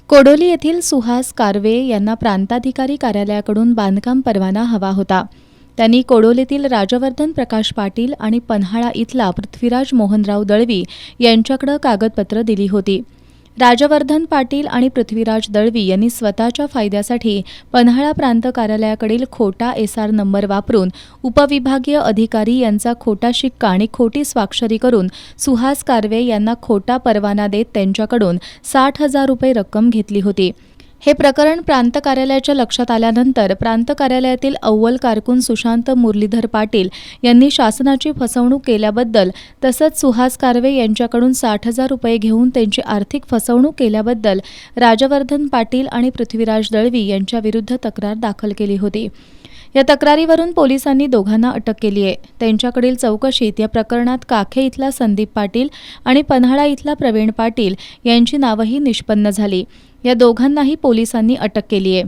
कोडोली येथील सुहास कारवे यांना प्रांताधिकारी कार्यालयाकडून बांधकाम परवाना हवा होता. त्यांनी कोडोलीतील राजवर्धन प्रकाश पाटील आणि पन्हाळा इथला पृथ्वीराज मोहनराव दळवी यांच्याकडे कागदपत्र दिली होती. राजवर्धन पाटील आणि पृथ्वीराज दळवी यांनी स्वतःच्या फायद्यासाठी पन्हाळा प्रांत कार्यालयाकडील खोटा SR नंबर वापरून उपविभागीय अधिकारी यांचा खोटा शिक्का आणि खोटी स्वाक्षरी करून सुहास कारवे यांना खोटा परवाना देत त्यांच्याकडून 60,000 रुपये रक्कम घेतली होती. हे प्रकरण प्रांत कार्यालयाच्या लक्षात आल्यानंतर प्रांत कार्यालयातील अव्वल कारकून सुशांत मुरलीधर पाटील यांनी शासनाची फसवणूक केल्याबद्दल तसंच सुहास कारवे यांच्याकडून 60,000 रुपये घेऊन त्यांची आर्थिक फसवणूक केल्याबद्दल राजवर्धन पाटील आणि पृथ्वीराज दळवी यांच्याविरुद्ध तक्रार दाखल केली होती. या तक्रारीवरून पोलिसांनी दोघांना अटक केली आहे. त्यांच्याकडील चौकशीत या प्रकरणात काखे इथला संदीप पाटील आणि पन्हाळा इथला प्रवीण पाटील यांची नावंही निष्पन्न झाली. या दोघांनाही पोलिसांनी अटक केली आहे.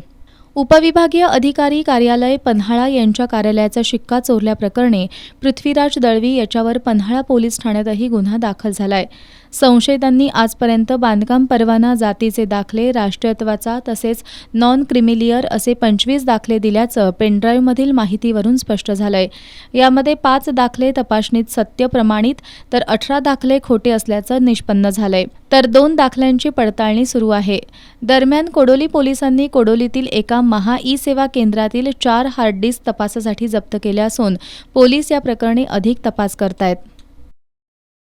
उपविभागीय अधिकारी कार्यालय पन्हाळा यांच्या कार्यालयाचा शिक्का चोरल्याप्रकरणी पृथ्वीराज दळवी याच्यावर पन्हाळा पोलीस ठाण्यातही गुन्हा दाखल झालाय. संशयितांनी आजपर्यंत बांधकाम परवाना, जातीचे दाखले, राष्ट्रीयत्वाचा तसेच नॉन क्रिमिलियर असे 25 दाखले दिल्याचं पेनड्राईव्हमधील माहितीवरून स्पष्ट झालंय. यामध्ये 5 दाखले तपासणीत सत्य प्रमाणित तर 18 दाखले खोटे असल्याचं निष्पन्न झालंय, तर 2 दाखल्यांची पडताळणी सुरू आहे. दरम्यान कोडोली पोलिसांनी कोडोलीतील एका महा ई-सेवा केंद्रातील 4 हार्ड डिस्क तपासासाठी जप्त केल्या असून पोलीस या प्रकरणी अधिक तपास करतायत.